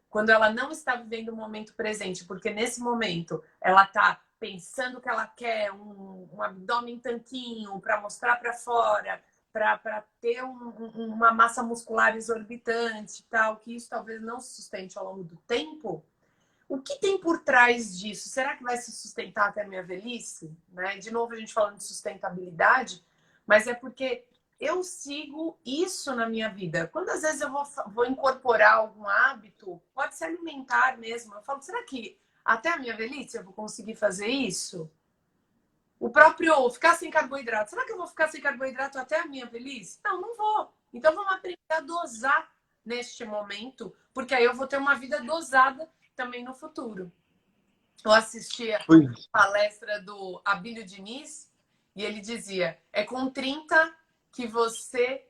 quando ela não está vivendo o momento presente, porque nesse momento ela está pensando que ela quer um abdômen tanquinho para mostrar para fora, para ter uma massa muscular exorbitante, tal, que isso talvez não se sustente ao longo do tempo. O que tem por trás disso? Será que vai se sustentar até a minha velhice? Né? De novo, a gente falando de sustentabilidade, mas é porque eu sigo isso na minha vida. Quantas vezes eu vou incorporar algum hábito, pode ser alimentar mesmo, eu falo, será que até a minha velhice eu vou conseguir fazer isso? O próprio ficar sem carboidrato. Será que eu vou ficar sem carboidrato até a minha velhice? Não, não vou. Então vamos aprender a dosar, neste momento, porque aí eu vou ter uma vida dosada também no futuro. Eu assistia a Pois, palestra do Abílio Diniz e ele dizia: é com 30 que você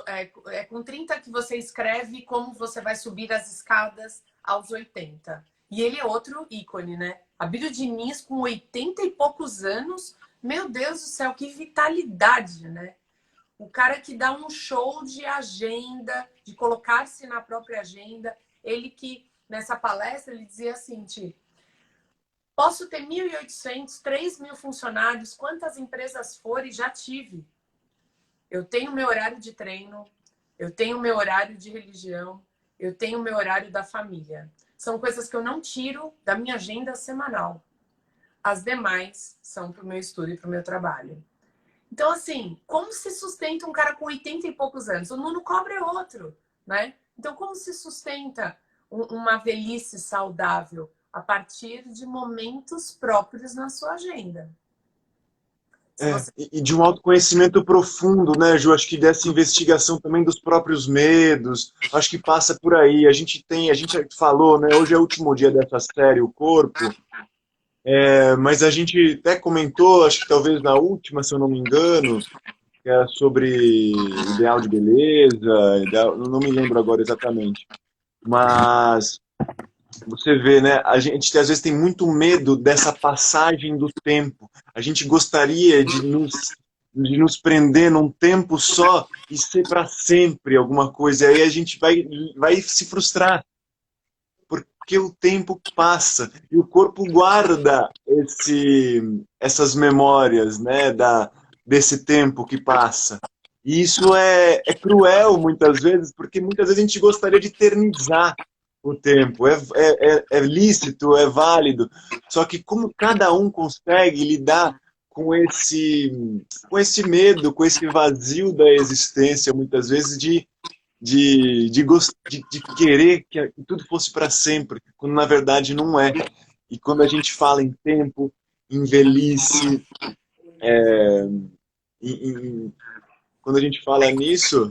é com 30 que você escreve como você vai subir as escadas aos 80. E ele é outro ícone, né? Abílio Diniz com 80 e poucos anos, meu Deus do céu, que vitalidade, né? O cara que dá um show de agenda, de colocar-se na própria agenda. Ele que, nessa palestra, ele dizia assim, posso ter 1.800, 3.000 funcionários, quantas empresas forem, já tive. Eu tenho meu horário de treino, eu tenho meu horário de religião, eu tenho meu horário da família. São coisas que eu não tiro da minha agenda semanal. As demais são para o meu estudo e para o meu trabalho. Então, assim, como se sustenta um cara com 80 e poucos anos? O Nuno Cobra é outro, né? Então, como se sustenta uma velhice saudável? A partir de momentos próprios na sua agenda. Se você... e de um autoconhecimento profundo, né, Ju? Acho que dessa investigação também dos próprios medos, acho que passa por aí. A gente falou, né? Hoje é o último dia dessa série, O Corpo, mas a gente até comentou, acho que talvez na última, se eu não me engano, que era sobre ideal de beleza, não me lembro agora exatamente. Mas você vê, né? A gente às vezes tem muito medo dessa passagem do tempo. A gente gostaria de nos prender num tempo só e ser para sempre alguma coisa. E aí a gente vai se frustrar, porque o tempo passa e o corpo guarda essas memórias, né? Desse tempo que passa. E isso é cruel muitas vezes, porque muitas vezes a gente gostaria de eternizar o tempo. É lícito, é válido. Só que como cada um consegue lidar com esse medo, com esse vazio da existência, muitas vezes de querer que tudo fosse para sempre, quando na verdade não é. E quando a gente fala em tempo, em velhice, em, quando a gente fala nisso,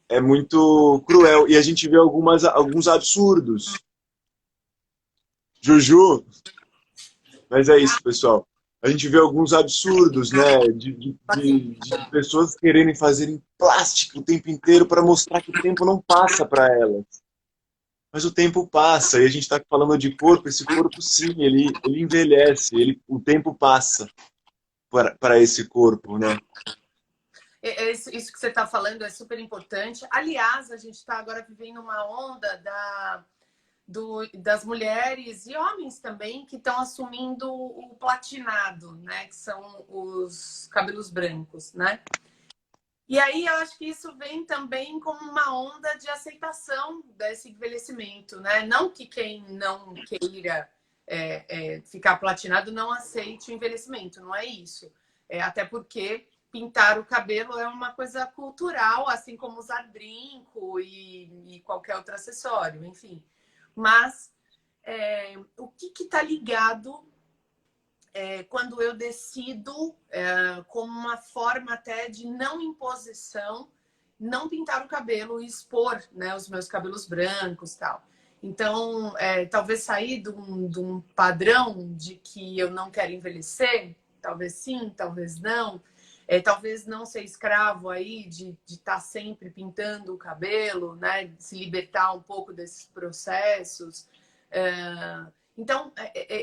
é muito cruel. E a gente vê alguns absurdos. Juju, mas é isso, pessoal. A gente vê alguns absurdos, né? De pessoas quererem fazer em plástico o tempo inteiro para mostrar que o tempo não passa para elas. Mas o tempo passa e a gente está falando de corpo. Esse corpo, sim, ele envelhece, o tempo passa para esse corpo, né? Isso que você está falando é super importante. Aliás, a gente está agora vivendo uma onda das mulheres e homens também que estão assumindo o platinado, né? Que são os cabelos brancos, né? E aí eu acho que isso vem também como uma onda de aceitação desse envelhecimento, né? Não que quem não queira ficar platinado não aceite o envelhecimento, não é isso. Até porque pintar o cabelo é uma coisa cultural, assim como usar brinco e qualquer outro acessório, enfim. Mas o que está ligado quando eu decido, como uma forma até de não imposição, não pintar o cabelo e expor, né, os meus cabelos brancos e tal. Então, talvez sair de um padrão de que eu não quero envelhecer, talvez sim, talvez não. Talvez não ser escravo aí de estar sempre pintando o cabelo, né? De se libertar um pouco desses processos. Então,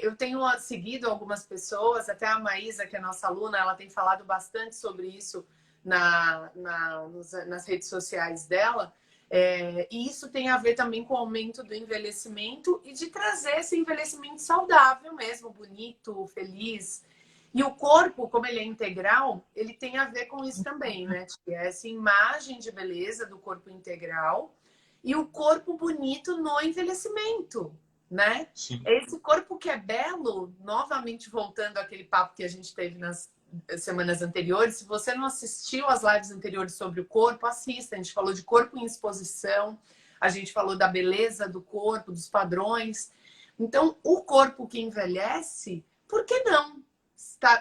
eu tenho seguido algumas pessoas, até a Maísa, que é nossa aluna, ela tem falado bastante sobre isso nas redes sociais dela. E isso tem a ver também com o aumento do envelhecimento e de trazer esse envelhecimento saudável mesmo, bonito, feliz. E o corpo, como ele é integral, ele tem a ver com isso também, né? Essa imagem de beleza do corpo integral e o corpo bonito no envelhecimento, né? Sim. Esse corpo que é belo, novamente voltando àquele papo que a gente teve nas semanas anteriores, se você não assistiu às lives anteriores sobre o corpo, assista. A gente falou de corpo em exposição, a gente falou da beleza do corpo, dos padrões. Então, o corpo que envelhece, por que não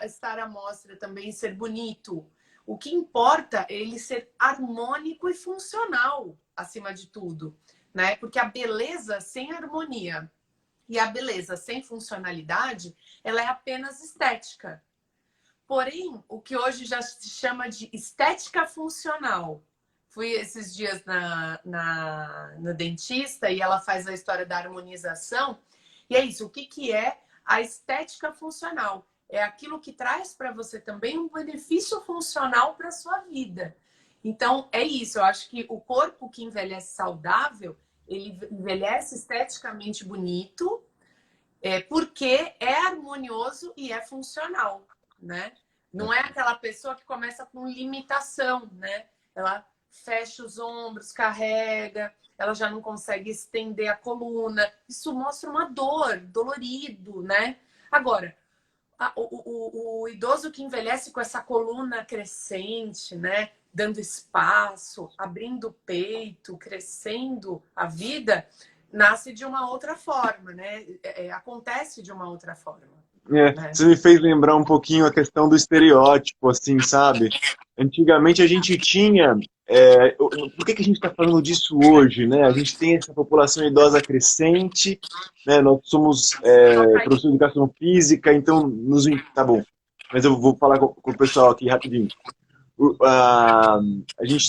estar à mostra também, ser bonito? O que importa é ele ser harmônico e funcional, acima de tudo, né? Porque a beleza sem harmonia e a beleza sem funcionalidade, ela é apenas estética. Porém, o que hoje já se chama de estética funcional. Fui esses dias no dentista e ela faz a história da harmonização. E é isso, o que é a estética funcional? É aquilo que traz para você também um benefício funcional para a sua vida. Então, é isso. Eu acho que o corpo que envelhece saudável, ele envelhece esteticamente bonito, porque é harmonioso e é funcional, né? Não é aquela pessoa que começa com limitação, né? Ela fecha os ombros, carrega, ela já não consegue estender a coluna. Isso mostra uma dor, dolorido, né? Agora, o idoso que envelhece com essa coluna crescente, né? Dando espaço, abrindo o peito, crescendo a vida, nasce de uma outra forma, né? Acontece de uma outra forma. Né? Você me fez lembrar um pouquinho a questão do estereótipo, assim, sabe? Antigamente a gente tinha. Por que a gente está falando disso hoje, né? A gente tem essa população idosa crescente, né? Nós somos professores de educação física, então tá bom. Mas eu vou falar com o pessoal aqui rapidinho.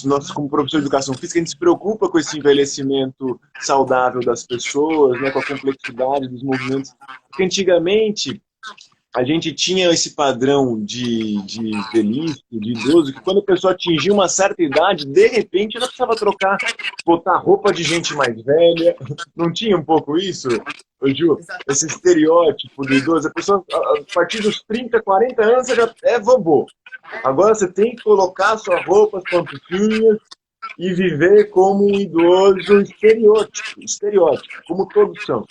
Nós, como professor de educação física, a gente se preocupa com esse envelhecimento saudável das pessoas, né? Com a complexidade dos movimentos. Porque antigamente a gente tinha esse padrão de velhice, de idoso, que quando a pessoa atingia uma certa idade, de repente ela precisava trocar, botar roupa de gente mais velha. Não tinha um pouco isso, Ju? Esse estereótipo do idoso. A pessoa, a partir dos 30, 40 anos, você já é vovô. Agora você tem que colocar sua roupa, as pantufinhas, e viver como um idoso estereótipo, como todos são.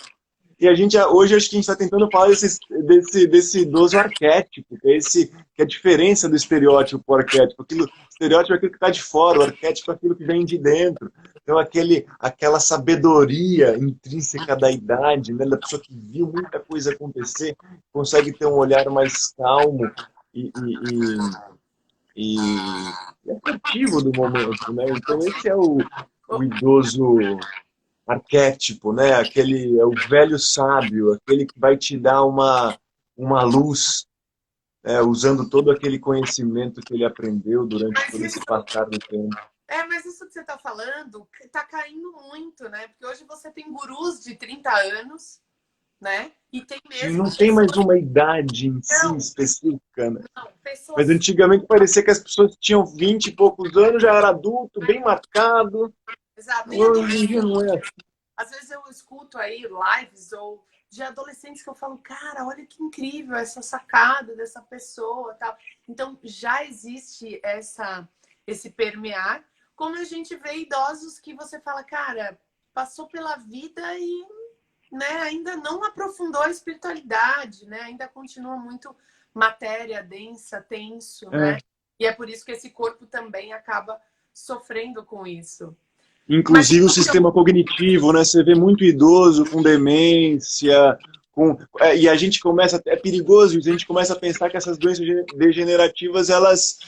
E hoje acho que a gente está tentando falar desse idoso arquétipo, que é a diferença do estereótipo para o arquétipo. O estereótipo é aquilo que está de fora, o arquétipo é aquilo que vem de dentro. Então, aquela sabedoria intrínseca da idade, né, da pessoa que viu muita coisa acontecer, consegue ter um olhar mais calmo e afetivo do momento. Né? Então, esse é o idoso arquétipo, né? Aquele é o velho sábio, aquele que vai te dar uma luz, usando todo aquele conhecimento que ele aprendeu durante todo esse passar do tempo. Mas isso que você está falando está caindo muito, né? Porque hoje você tem gurus de 30 anos, né? E tem mesmo. Não tem mais uma idade em si específica, né? Não, mas antigamente parecia que as pessoas tinham 20 e poucos anos, já era adulto, bem marcado. Exato. Hoje em dia não é assim. Às vezes eu escuto aí lives ou de adolescentes que eu falo, cara, olha que incrível essa sacada dessa pessoa, tal. Então já existe esse permear, como a gente vê idosos que você fala, cara, passou pela vida e, né, ainda não aprofundou a espiritualidade, né? Ainda continua muito matéria densa, tenso, né? E é por isso que esse corpo também acaba sofrendo com isso. Inclusive o sistema cognitivo, né? Você vê muito idoso com demência, e a gente começa, é perigoso, a gente começa a pensar que essas doenças degenerativas, elas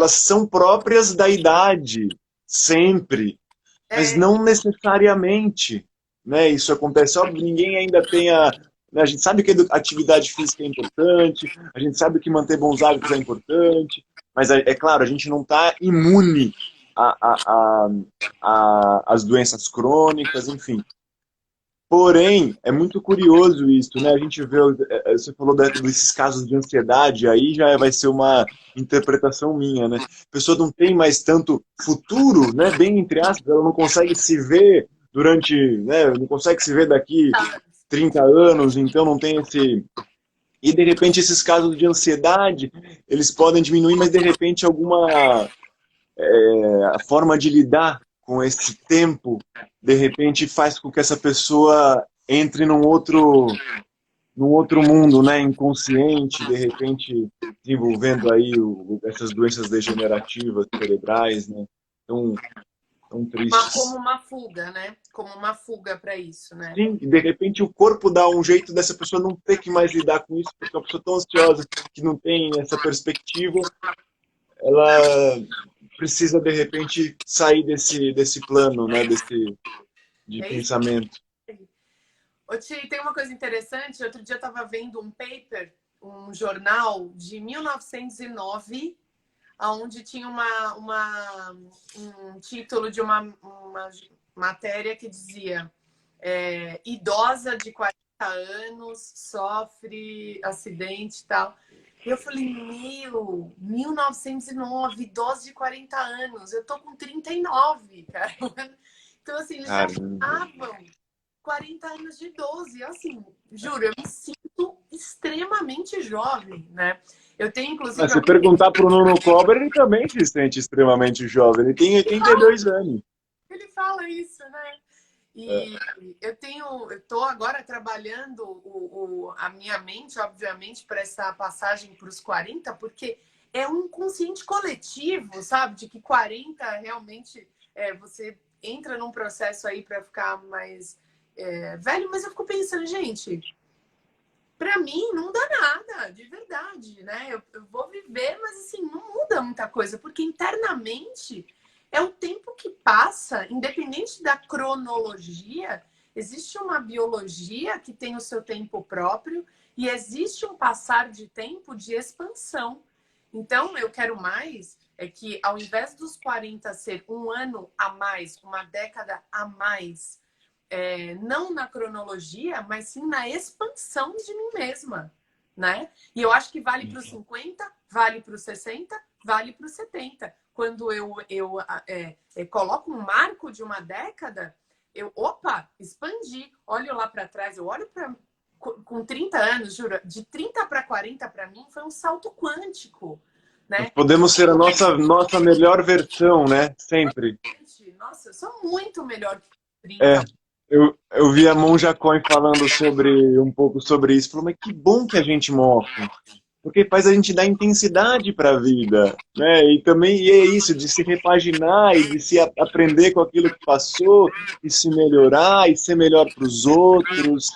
são próprias da idade, sempre, mas não necessariamente, né? Isso acontece, óbvio, ninguém ainda tem a gente sabe que a atividade física é importante, a gente sabe que manter bons hábitos é importante, mas é claro, a gente não está imune as doenças crônicas, enfim. Porém, é muito curioso isso, né? A gente vê, você falou desses casos de ansiedade, aí já vai ser uma interpretação minha, né? A pessoa não tem mais tanto futuro, né? Bem entre aspas, ela não consegue se ver né? Não consegue se ver daqui 30 anos, então não tem esse... E, de repente, esses casos de ansiedade, eles podem diminuir, mas, de repente, a forma de lidar com esse tempo, de repente, faz com que essa pessoa entre num outro mundo, né, inconsciente, de repente, desenvolvendo aí essas doenças degenerativas cerebrais, né, tão tristes. Como uma fuga, né? Como uma fuga para isso, né? Sim, e de repente o corpo dá um jeito dessa pessoa não ter que mais lidar com isso, porque é uma pessoa tão ansiosa que não tem essa perspectiva, ela precisa, de repente, sair desse plano, né? De É isso. pensamento. Ô, Ti, tem uma coisa interessante. Outro dia eu estava vendo um paper, um jornal de 1909, onde tinha um título de uma matéria que dizia idosa de 40 anos sofre acidente e tal. E eu falei, 1909, idosa de 40 anos. Eu tô com 39, cara. Então, assim, eles já Caramba. estavam 40 anos de idoso. E, assim, juro, eu me sinto extremamente jovem, né? Eu tenho, Mas inclusive, se perguntar para o Nuno Cobra, ele também se sente extremamente jovem. Ele tem 82 anos. ele fala isso, né? É. E eu estou agora trabalhando a minha mente, obviamente, para essa passagem para os 40, porque é um inconsciente coletivo, sabe? De que 40 realmente você entra num processo aí para ficar mais velho, mas eu fico pensando, gente, para mim não dá nada, de verdade, né? Eu vou viver, mas assim, não muda muita coisa, porque internamente é o tempo que passa, independente da cronologia, existe uma biologia que tem o seu tempo próprio e existe um passar de tempo de expansão. Então, eu quero mais é que ao invés dos 40 ser um ano a mais, uma década a mais, não na cronologia, mas sim na expansão de mim mesma, né? E eu acho que vale para os 50, vale para os 60, vale para os 70. Quando eu coloco um marco de uma década, opa, expandi, olho lá para trás, eu olho para com 30 anos, juro, de 30 para 40 para mim foi um salto quântico, Nós né? podemos ser a nossa melhor versão, né? Sempre. Nossa, eu sou muito melhor que 30. É, eu vi a Monja Coin falando um pouco sobre isso. Falou, mas que bom que a gente morre. Porque faz a gente dar intensidade para a vida, né? E é isso, de se repaginar e de se aprender com aquilo que passou, e se melhorar, e ser melhor para os outros.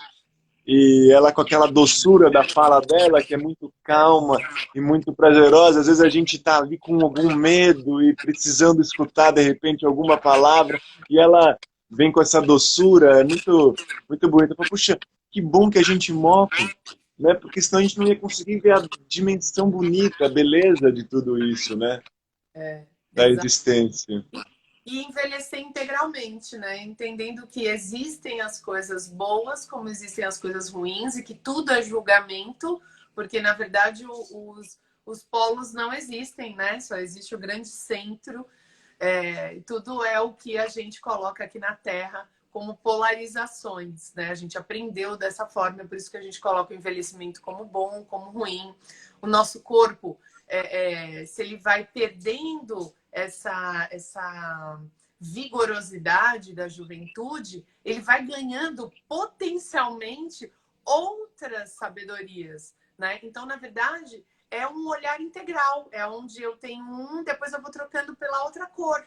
E ela com aquela doçura da fala dela, que é muito calma e muito prazerosa. Às vezes a gente está ali com algum medo e precisando escutar, de repente, alguma palavra, e ela vem com essa doçura, é muito bonita. Eu falo, puxa, que bom que a gente morre, né? Porque senão a gente não ia conseguir ver a dimensão bonita, a beleza de tudo isso, né? Da Exato. existência. E envelhecer integralmente, né? Entendendo que existem as coisas boas, como existem as coisas ruins, e que tudo é julgamento, porque na verdade os polos não existem, né? Só existe o grande centro. Tudo é o que a gente coloca aqui na Terra como polarizações, né? A gente aprendeu dessa forma, por isso que a gente coloca o envelhecimento como bom, como ruim. O nosso corpo, se ele vai perdendo essa vigorosidade da juventude, ele vai ganhando potencialmente outras sabedorias, né? Então, na verdade, é um olhar integral, é onde eu tenho depois eu vou trocando pela outra cor,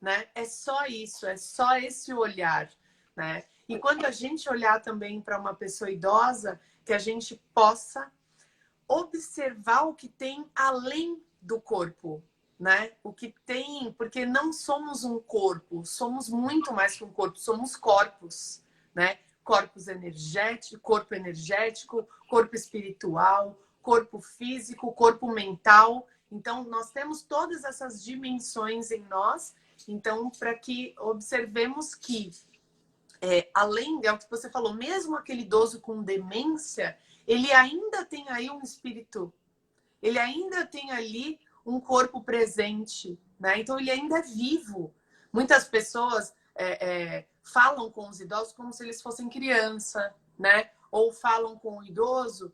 né? É só isso, é só esse olhar, né? E quando a gente olhar também para uma pessoa idosa, que a gente possa observar o que tem além do corpo, né? O que tem, porque não somos um corpo, somos muito mais que um corpo, somos corpos, né? Corpo energético, corpo espiritual, corpo físico, corpo mental. Então, nós temos todas essas dimensões em nós. Então, para que observemos que além, é o que você falou, mesmo aquele idoso com demência, ele ainda tem aí um espírito, ele ainda tem ali um corpo presente, né? Então ele ainda é vivo. Muitas pessoas falam com os idosos como se eles fossem criança, né? Ou falam com o idoso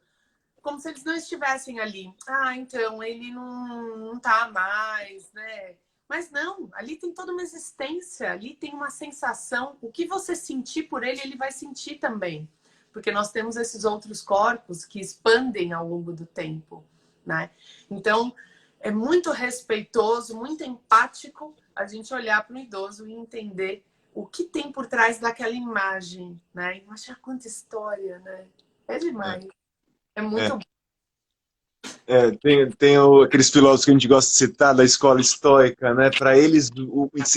como se eles não estivessem ali. Ah, então ele não tá mais, né? Mas não, ali tem toda uma existência, ali tem uma sensação. O que você sentir por ele, ele vai sentir também. Porque nós temos esses outros corpos que expandem ao longo do tempo, né? Então, é muito respeitoso, muito empático a gente olhar para o idoso e entender o que tem por trás daquela imagem, né? Imagina quanta história, né? É É, demais. É muito é. bom. Aqueles filósofos que a gente gosta de citar da escola estoica, né? Para eles,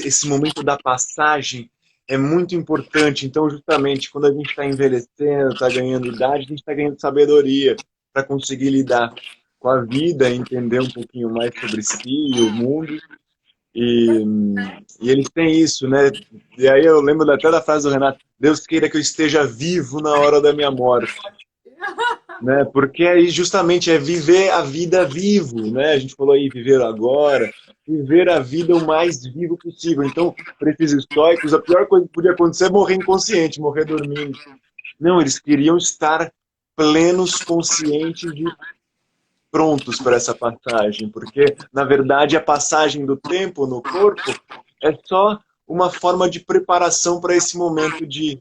esse momento da passagem é muito importante. Então, justamente, quando a gente está envelhecendo, está ganhando idade, a gente está ganhando sabedoria para conseguir lidar com a vida, entender um pouquinho mais sobre si e o mundo. E, e eles têm isso, né? E aí eu lembro até da frase do Renato: Deus queira que eu esteja vivo na hora da minha morte, né? Porque aí justamente é viver a vida vivo, né? A gente falou aí viver agora, viver a vida o mais vivo possível. Então, para esses estoicos, a pior coisa que podia acontecer é morrer inconsciente, morrer dormindo. Não, eles queriam estar plenos, conscientes e prontos para essa passagem, porque na verdade a passagem do tempo no corpo é só uma forma de preparação para esse momento de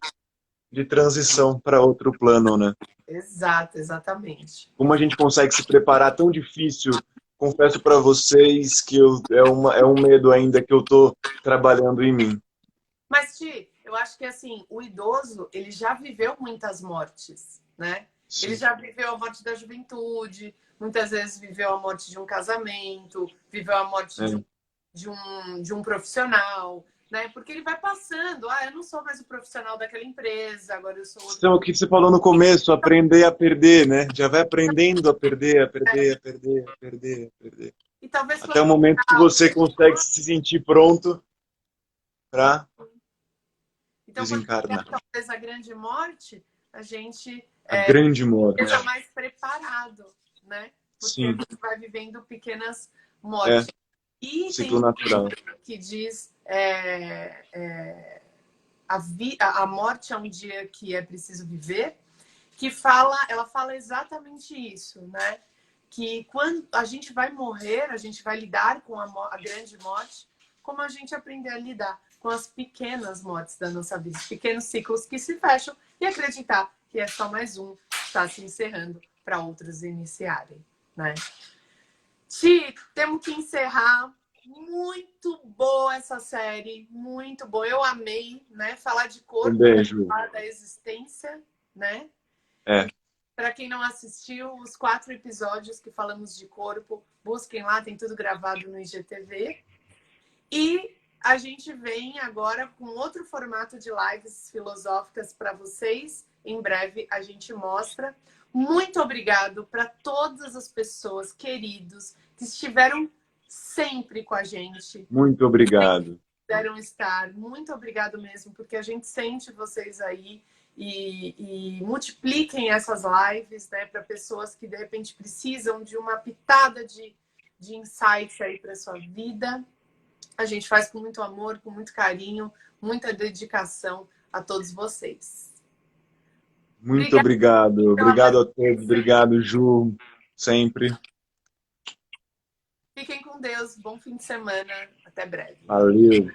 transição para outro plano, né? Exato, exatamente. Como a gente consegue se preparar tão difícil. Confesso para vocês que é um medo ainda que eu estou trabalhando em mim. Mas, Ti, eu acho que assim, o idoso, ele já viveu muitas mortes, né? Ele Sim. já viveu a morte da juventude, muitas vezes viveu a morte de um casamento, viveu a morte É. de um profissional, né? Porque ele vai passando, eu não sou mais o profissional daquela empresa, agora eu sou outro. Então, o que você falou no começo, aprender a perder, né? Já vai aprendendo a perder, a perder, a perder, a perder, a perder. E talvez Até quando o momento que você consegue se sentir pronto para então, quando desencarnar. talvez a grande morte, a gente A grande morte. esteja mais preparado, né? Porque a Sim, gente vai vivendo pequenas é mortes. E tem ciclo um natural. livro que diz a morte é um dia que é preciso viver, que ela fala exatamente isso, né? Que quando a gente vai morrer, a gente vai lidar com a grande morte, como a gente aprender a lidar com as pequenas mortes da nossa vida, os pequenos ciclos que se fecham e acreditar que é só mais um, está se encerrando para outros iniciarem, né? Ti, temos que encerrar. Muito boa essa série, muito boa. Eu amei, né? Falar de Um corpo, beijo. falar da existência, né? É, Para quem não assistiu, os 4 episódios que falamos de corpo, busquem lá, tem tudo gravado no IGTV. E a gente vem agora com outro formato de lives filosóficas para vocês. Em breve a gente mostra. Muito obrigado para todas as pessoas queridos que estiveram sempre com a gente, muito obrigado. puderam estar. Muito obrigado mesmo, porque a gente sente vocês aí e multipliquem essas lives, né, para pessoas que de repente precisam de uma pitada de insights aí para sua vida. A gente faz com muito amor, com muito carinho, muita dedicação a todos vocês. Muito Obrigada obrigado. pela Obrigado a todos. paciência. Obrigado, Ju. Sempre. Fiquem com Deus. Bom fim de semana. Até breve. Valeu.